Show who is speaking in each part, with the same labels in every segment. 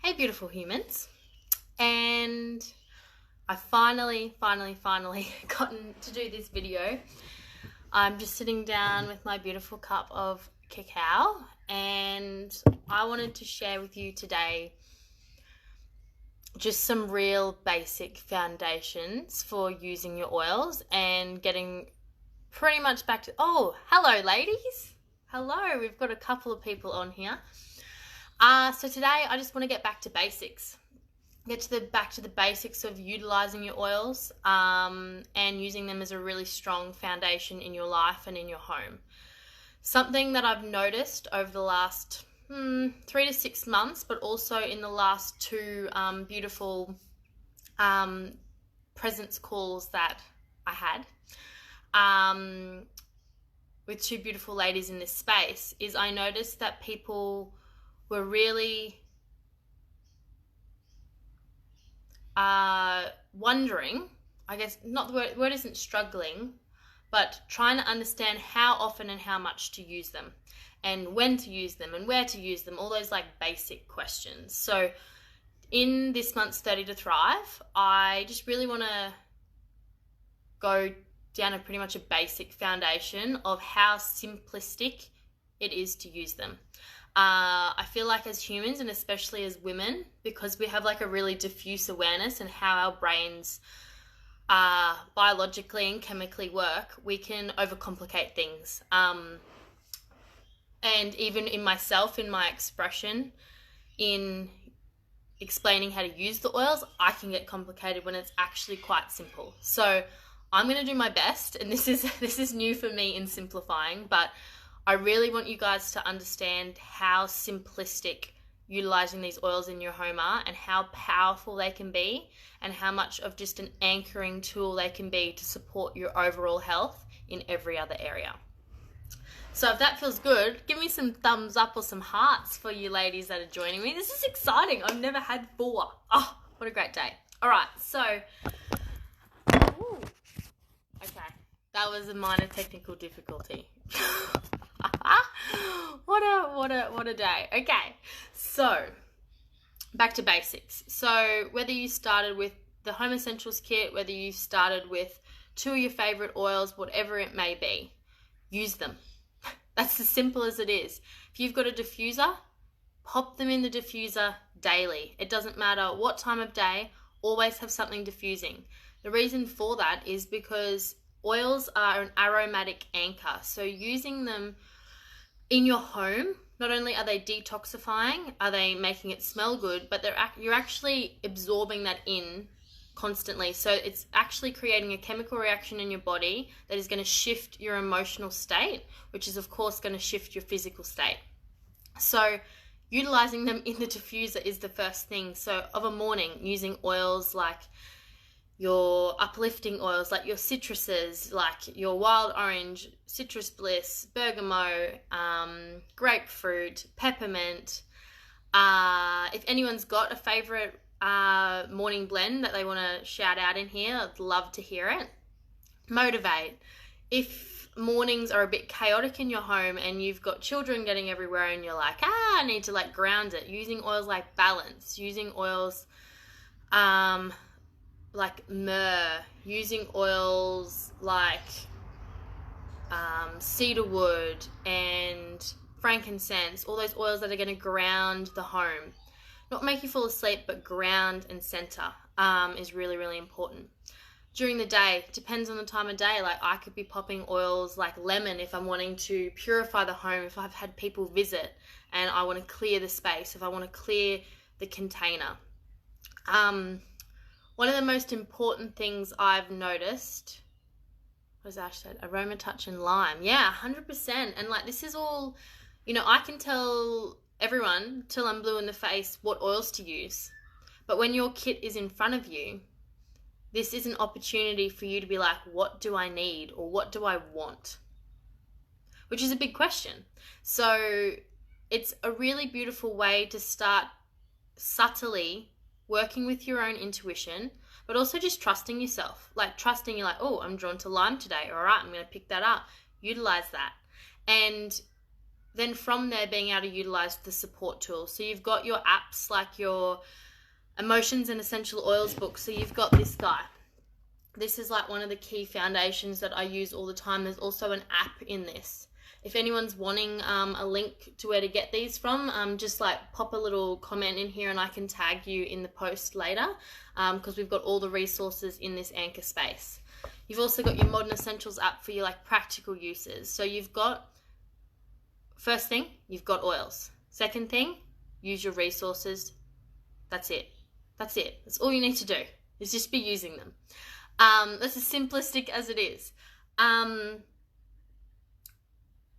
Speaker 1: Hey beautiful humans, and I finally gotten to do this video. I'm just sitting down with my beautiful cup of cacao, and I wanted to share with you today just some real basic foundations for using your oils and getting pretty much back to, oh, hello ladies. Hello, we've got a couple of people on here. So today I just want to get back to basics. Back to the basics of utilizing your oils and using them as a really strong foundation in your life and in your home. Something that I've noticed over the last 3 to 6 months, but also in the last two beautiful presence calls that I had with two beautiful ladies in this space, is I noticed that people were really wondering, I guess not, the word isn't struggling, but trying to understand how often and how much to use them and when to use them and where to use them, all those like basic questions. So in this month's 30 to Thrive, I just really want to go down a pretty much a basic foundation of how simplistic it is to use them. I feel like as humans, and especially as women, because we have like a really diffuse awareness and how our brains biologically and chemically work, we can overcomplicate things. And even in myself, in my expression, in explaining how to use the oils, I can get complicated when it's actually quite simple. So I'm going to do my best, and this is new for me in simplifying, but I really want you guys to understand how simplistic utilizing these oils in your home are and how powerful they can be and how much of just an anchoring tool they can be to support your overall health in every other area. So if that feels good, give me some thumbs up or some hearts for you ladies that are joining me. This is exciting. I've never had 4. Oh, what a great day. All right, so, okay, that was a minor technical difficulty. What a day. Okay, so back to basics. So whether you started with the Home Essentials kit, whether you started with 2 of your favorite oils, whatever it may be, use them. That's as simple as it is. If you've got a diffuser, pop them in the diffuser daily. It doesn't matter what time of day, always have something diffusing. The reason for that is because oils are an aromatic anchor. So using them in your home, not only are they detoxifying, are they making it smell good, but you're actually absorbing that in constantly. So it's actually creating a chemical reaction in your body that is going to shift your emotional state, which is of course going to shift your physical state. So utilizing them in the diffuser is the first thing. So of a morning, using oils like your uplifting oils, like your citruses, like your wild orange, citrus bliss, bergamot, grapefruit, peppermint. If anyone's got a favorite morning blend that they want to shout out in here, I'd love to hear it. Motivate. If mornings are a bit chaotic in your home and you've got children getting everywhere and you're like, I need to like ground it, using oils like Balance, using oils like myrrh, using oils like cedarwood and frankincense, all those oils that are going to ground the home. Not make you fall asleep, but ground and center is really, really important. During the day, depends on the time of day. Like I could be popping oils like lemon if I'm wanting to purify the home, if I've had people visit and I want to clear the space, if I want to clear the container. One of the most important things I've noticed, what has Ash said? Aroma, touch, and lime. Yeah, 100%. And like this is all, I can tell everyone till I'm blue in the face what oils to use. But when your kit is in front of you, this is an opportunity for you to be like, what do I need or what do I want? Which is a big question. So it's a really beautiful way to start subtly working with your own intuition, but also just trusting yourself. Like trusting, you're like, oh, I'm drawn to lime today. All right, I'm going to pick that up. Utilize that. And then from there being able to utilize the support tools. So you've got your apps like your Emotions and Essential Oils book. So you've got this guy. This is like one of the key foundations that I use all the time. There's also an app in this. If anyone's wanting a link to where to get these from, just like pop a little comment in here and I can tag you in the post later, because we've got all the resources in this anchor space. You've also got your Modern Essentials app for your like practical uses. So you've got, first thing, you've got oils. Second thing, use your resources. That's it. That's it. That's all you need to do, is just be using them. That's as simplistic as it is.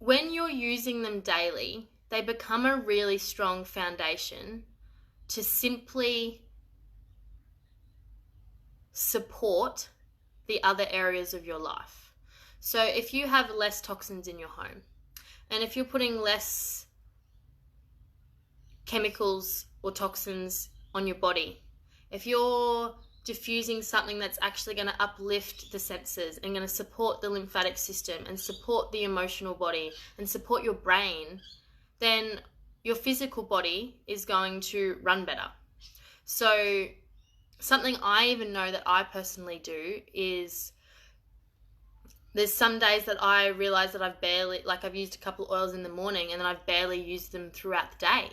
Speaker 1: When you're using them daily, they become a really strong foundation to simply support the other areas of your life. So if you have less toxins in your home, and if you're putting less chemicals or toxins on your body, if you're diffusing something that's actually going to uplift the senses and going to support the lymphatic system and support the emotional body and support your brain, then your physical body is going to run better. So something I even know that I personally do is, there's some days that I realize that I've used a couple of oils in the morning and then I've barely used them throughout the day.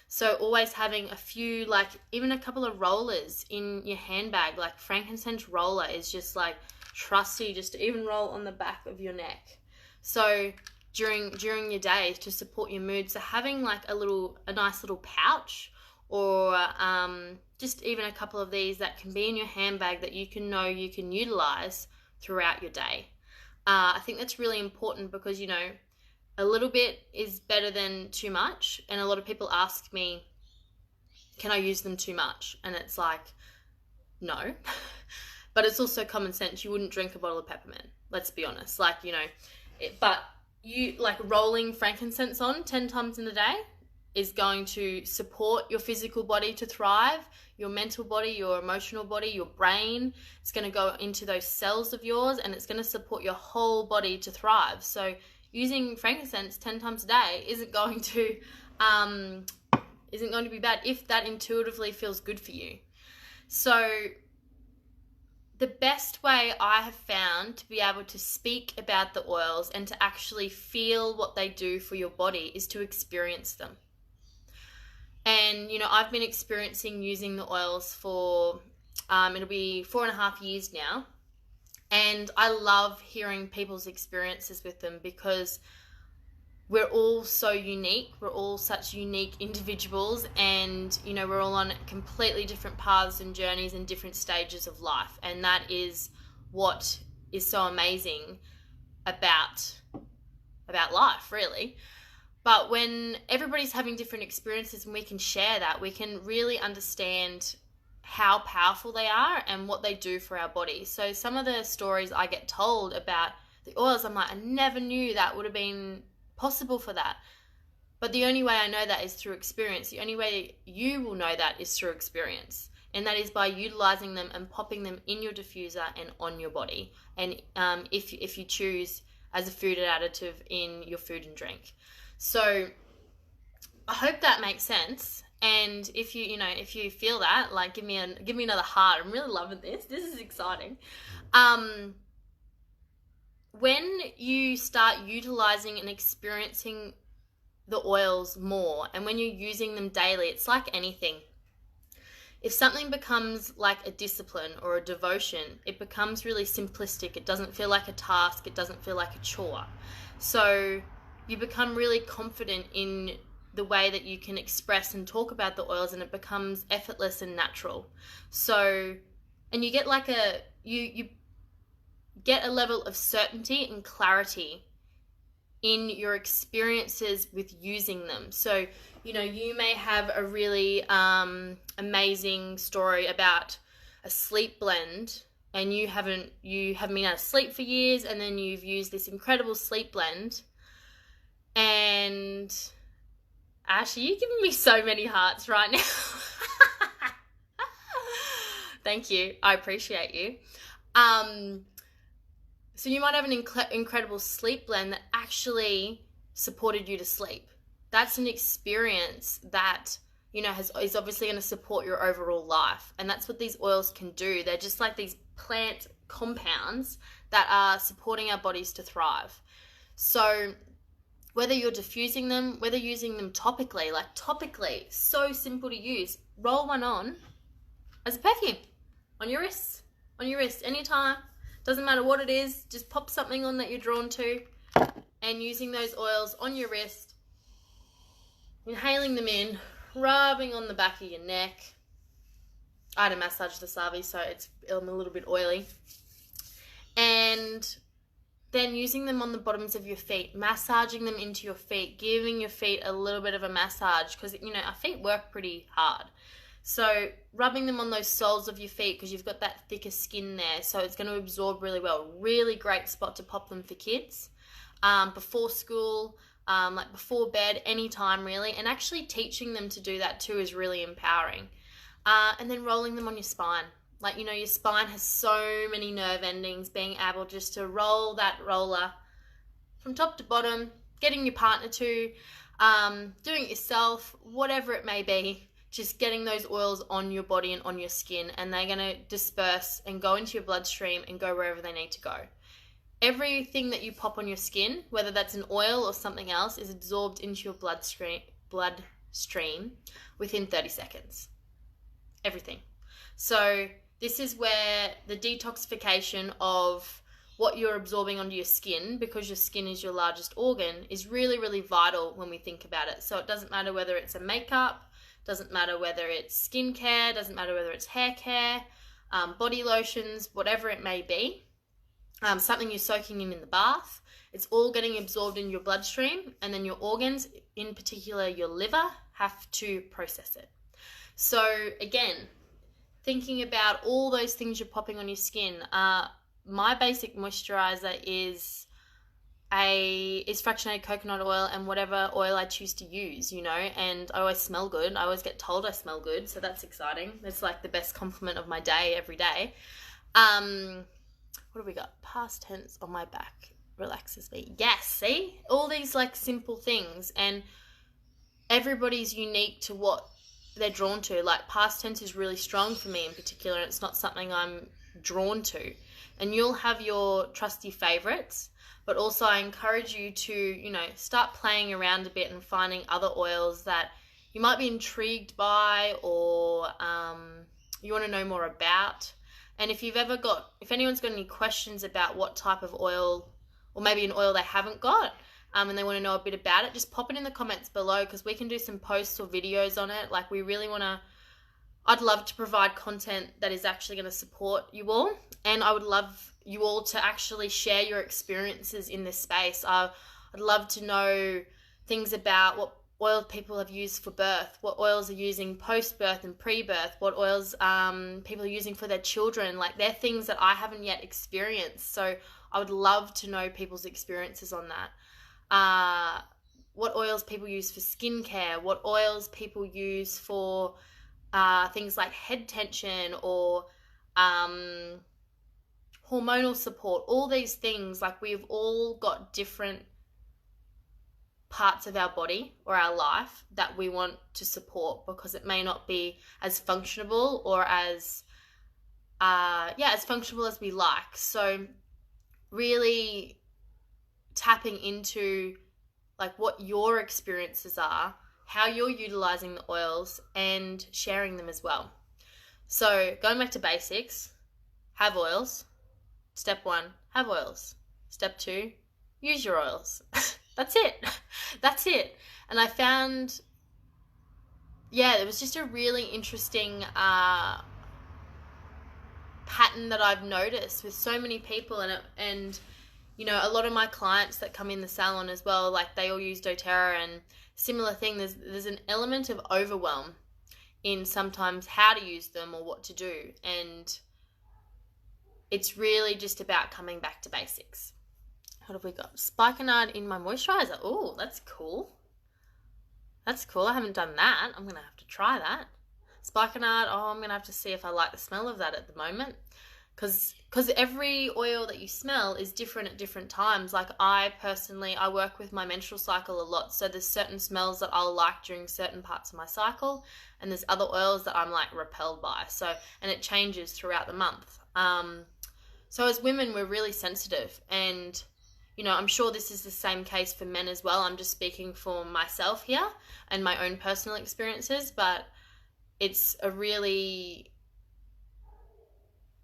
Speaker 1: So always having a few, like even a couple of rollers in your handbag, like frankincense roller is just like trusty, just to even roll on the back of your neck. So during your day to support your mood. So having like a nice little pouch, or just even a couple of these that can be in your handbag that you can utilize throughout your day. I think that's really important because, you know, a little bit is better than too much. And a lot of people ask me, can I use them too much? And it's like, no. But it's also common sense. You wouldn't drink a bottle of peppermint. Let's be honest. Like, you know, but you like rolling frankincense on 10 times in a day is going to support your physical body to thrive, your mental body, your emotional body, your brain. It's going to go into those cells of yours and it's going to support your whole body to thrive. So using frankincense 10 times a day isn't going to be bad if that intuitively feels good for you. So the best way I have found to be able to speak about the oils and to actually feel what they do for your body is to experience them. And, you know, I've been experiencing using the oils for, it'll be 4.5 years now. And I love hearing people's experiences with them because we're all so unique. We're all such unique individuals and, you know, we're all on completely different paths and journeys and different stages of life. And that is what is so amazing about life, really. But when everybody's having different experiences and we can share that, we can really understand how powerful they are and what they do for our body. So some of the stories I get told about the oils, I'm like, I never knew that would have been possible for that. But the only way I know that is through experience. The only way you will know that is through experience. And that is by utilizing them and popping them in your diffuser and on your body. And if you choose as a food additive in your food and drink. So I hope that makes sense. And if you feel that, like give me another heart. I'm really loving this. This is exciting. When you start utilizing and experiencing the oils more, and when you're using them daily, it's like anything. If something becomes like a discipline or a devotion, it becomes really simplistic. It doesn't feel like a task. It doesn't feel like a chore. So you become really confident in the way that you can express and talk about the oils, and it becomes effortless and natural. So, and you get like you get a level of certainty and clarity in your experiences with using them. So, you know, you may have a really amazing story about a sleep blend, and you haven't been out of sleep for years, and then you've used this incredible sleep blend, and Ashley, you're giving me so many hearts right now. Thank you. I appreciate you. So you might have an incredible sleep blend that actually supported you to sleep. That's an experience that, you know, is obviously going to support your overall life. And that's what these oils can do. They're just like these plant compounds that are supporting our bodies to thrive. So whether you're diffusing them, whether using them topically, so simple to use. Roll one on as a perfume on your wrist, anytime. Doesn't matter what it is, just pop something on that you're drawn to, and using those oils on your wrist, inhaling them in, rubbing on the back of your neck. I had a massage the Savi, so I'm a little bit oily. And then using them on the bottoms of your feet, massaging them into your feet, giving your feet a little bit of a massage, because, you know, our feet work pretty hard. So rubbing them on those soles of your feet, because you've got that thicker skin there, so it's going to absorb really well. Really great spot to pop them for kids. Before school, like before bed, anytime really. And actually teaching them to do that too is really empowering. And then rolling them on your spine. Like, you know, your spine has so many nerve endings. Being able just to roll that roller from top to bottom, getting your partner to, doing it yourself, whatever it may be, just getting those oils on your body and on your skin, and they're going to disperse and go into your bloodstream and go wherever they need to go. Everything that you pop on your skin, whether that's an oil or something else, is absorbed into your bloodstream within 30 seconds. Everything. So this is where the detoxification of what you're absorbing onto your skin, because your skin is your largest organ, is really, really vital when we think about it. So it doesn't matter whether it's a makeup, doesn't matter whether it's skincare, doesn't matter whether it's hair care, body lotions, whatever it may be, something you're soaking in the bath, it's all getting absorbed in your bloodstream, and then your organs, in particular your liver, have to process it. So again, thinking about all those things you're popping on your skin, my basic moisturizer is fractionated coconut oil and whatever oil I choose to use, you know, and I always smell good. I always get told I smell good, so that's exciting. It's like the best compliment of my day every day. What have we got? Past tense on my back relaxes me. Yes, see? All these like simple things, and everybody's unique to what they're drawn to. Like past tense is really strong for me in particular, and it's not something I'm drawn to. And you'll have your trusty favorites, but also I encourage you to, you know, start playing around a bit and finding other oils that you might be intrigued by, or you want to know more about. And if anyone's got any questions about what type of oil, or maybe an oil they haven't got, and they want to know a bit about it, just pop it in the comments below, because we can do some posts or videos on it. Like, we really want to, I'd love to provide content that is actually going to support you all, and I would love you all to actually share your experiences in this space. I'd love to know things about what oils people have used for birth, what oils are using post-birth and pre-birth, what oils people are using for their children. Like, they're things that I haven't yet experienced, so I would love to know people's experiences on that. What oils people use for skincare, what oils people use for things like head tension or hormonal support, all these things. Like, we've all got different parts of our body or our life that we want to support, because it may not be as functional or as functional as we like. So really tapping into like what your experiences are, how you're utilizing the oils, and sharing them as well. So going back to basics, have oils. Step 1, have oils. Step 2, use your oils. That's it. And I found, it was just a really interesting pattern that I've noticed with so many people, and you know, a lot of my clients that come in the salon as well, like, they all use doTERRA, and similar thing, there's an element of overwhelm in sometimes how to use them or what to do, and it's really just about coming back to basics. What have we got? Spikenard in my moisturizer. Oh, that's cool. I haven't done that. I'm going to have to try that. Spikenard. Oh, I'm going to have to see if I like the smell of that at the moment. because every oil that you smell is different at different times. Like I work with my menstrual cycle a lot, so there's certain smells that I'll like during certain parts of my cycle, and there's other oils that I'm like repelled by. So, and it changes throughout the month. So as women, we're really sensitive, and I'm sure this is the same case for men as well. I'm just speaking for myself here and my own personal experiences, but it's a really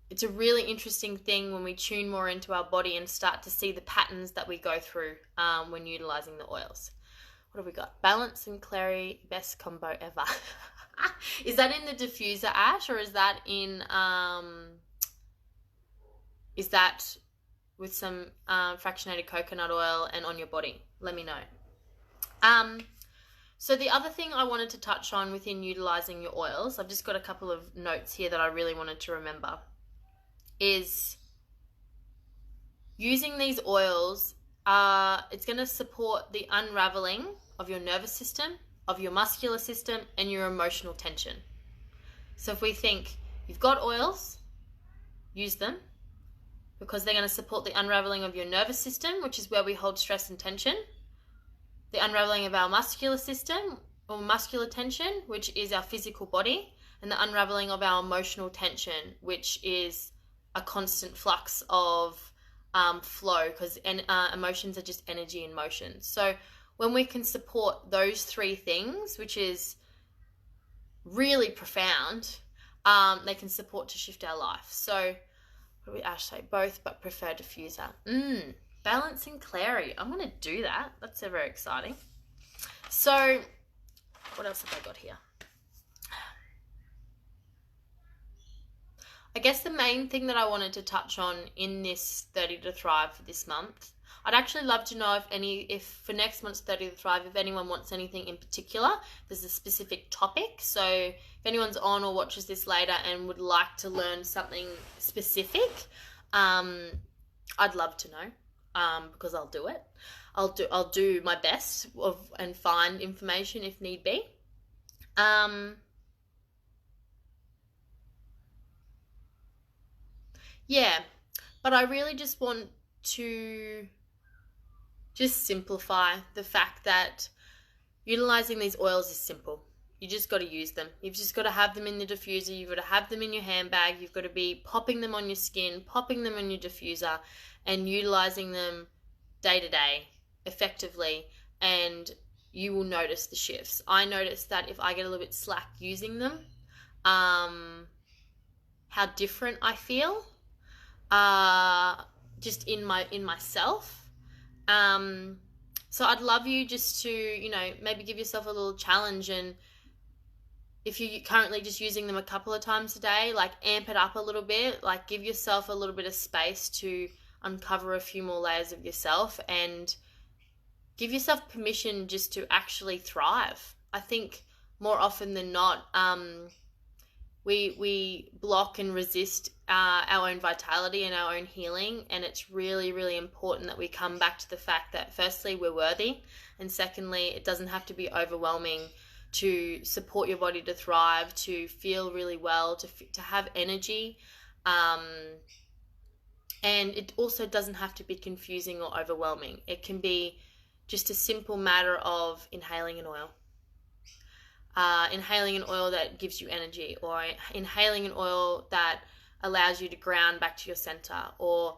Speaker 1: interesting thing when we tune more into our body and start to see the patterns that we go through when utilizing the oils. What have we got? Balance and Clary, best combo ever. Is that in the diffuser, Ash, or is that in is that with some fractionated coconut oil and on your body? Let me know. So the other thing I wanted to touch on within utilizing your oils, I've just got a couple of notes here that I really wanted to remember, is using these oils, it's going to support the unraveling of your nervous system, of your muscular system, and your emotional tension. So if we think you've got oils, use them, because they're going to support the unraveling of your nervous system, which is where we hold stress and tension, the unraveling of our muscular system or muscular tension, which is our physical body, and the unraveling of our emotional tension, which is a constant flux of flow, because emotions are just energy in motion. So when we can support those three things, which is really profound, they can support to shift our life. So what do we Ash say? Both, but prefer diffuser. Balance and Clary. I'm going to do that. That's very exciting. So what else have I got here? I guess the main thing that I wanted to touch on in this 30 to Thrive for this month, I'd actually love to know if for next month's 30 to Thrive, if anyone wants anything in particular, there's a specific topic. So if anyone's on or watches this later and would like to learn something specific, I'd love to know. Because I'll do it. I'll do my best and find information if need be. Yeah, but I really just want to just simplify the fact that utilizing these oils is simple. You just got to use them. You've just got to have them in the diffuser. You've got to have them in your handbag. You've got to be popping them on your skin, popping them on your diffuser, and utilizing them day to day effectively, and you will notice the shifts. I notice that if I get a little bit slack using them, how different I feel just in myself. So I'd love you just to, maybe give yourself a little challenge, and if you're currently just using them a couple of times a day, like amp it up a little bit, like give yourself a little bit of space to uncover a few more layers of yourself and give yourself permission just to actually thrive. I think more often than not, we block and resist our own vitality and our own healing, and it's really, really important that we come back to the fact that firstly, we're worthy, and secondly, it doesn't have to be overwhelming to support your body to thrive, to feel really well, to have energy, and it also doesn't have to be confusing or overwhelming. It can be just a simple matter of inhaling an oil. Inhaling an oil that gives you energy, or inhaling an oil that allows you to ground back to your center, or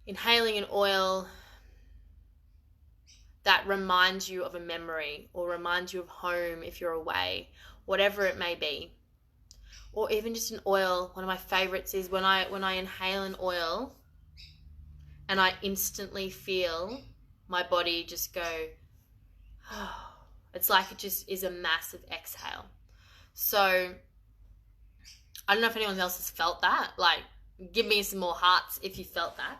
Speaker 1: inhaling an oil that reminds you of a memory or reminds you of home if you're away, whatever it may be. Or even just an oil. One of my favorites is when I inhale an oil and I instantly feel my body just go, oh, it's like it just is a massive exhale. So I don't know if anyone else has felt that. Like, give me some more hearts if you felt that.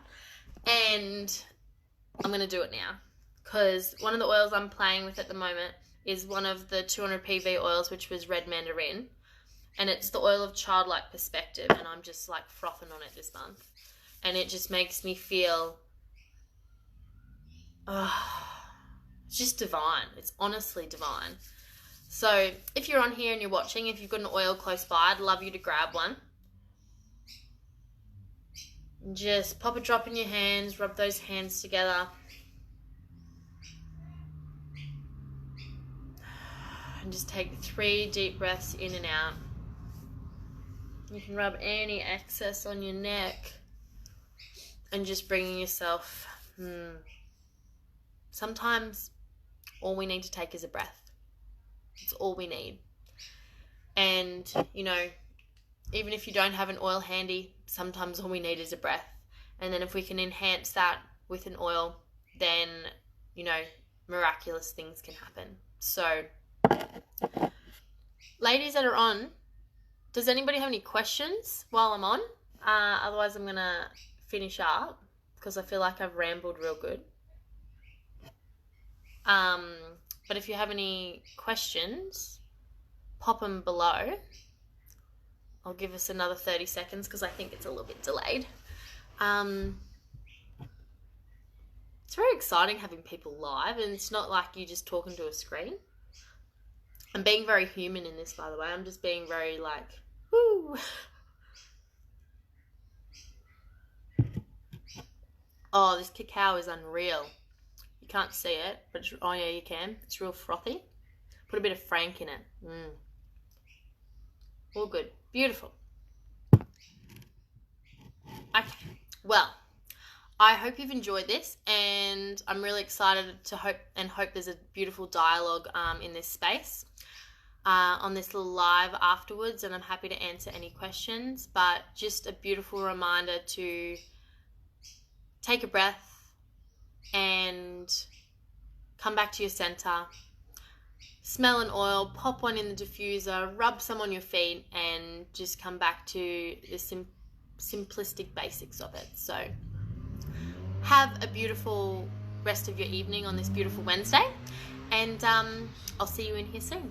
Speaker 1: And I'm going to do it now, because one of the oils I'm playing with at the moment is one of the 200 PV oils, which was red mandarin. And it's the oil of childlike perspective. And I'm just like frothing on it this month. And it just makes me feel, it's just divine. It's honestly divine. So if you're on here and you're watching, if you've got an oil close by, I'd love you to grab one. Just pop a drop in your hands, rub those hands together. And just take 3 deep breaths in and out. You can rub any excess on your neck and just bringing yourself. Sometimes all we need to take is a breath. It's all we need. And, you know, even if you don't have an oil handy, sometimes all we need is a breath. And then if we can enhance that with an oil, then, you know, miraculous things can happen. So, ladies that are on, does anybody have any questions while I'm on? Otherwise, I'm going to finish up because I feel like I've rambled real good. But if you have any questions, pop them below. I'll give us another 30 seconds because I think it's a little bit delayed. It's very exciting having people live, and it's not like you just talking to a screen. I'm being very human in this, by the way. I'm just being very like, woo. Oh, this cacao is unreal. You can't see it, but oh yeah, you can. It's real frothy. Put a bit of Frank in it. All good. Beautiful. Okay. Well, I hope you've enjoyed this, and I'm really excited to hope there's a beautiful dialogue in this space on this little live afterwards, and I'm happy to answer any questions. But just a beautiful reminder to take a breath and come back to your center. Smell an oil, pop one in the diffuser, rub some on your feet, and just come back to the simplistic basics of it. So have a beautiful rest of your evening on this beautiful Wednesday, and I'll see you in here soon.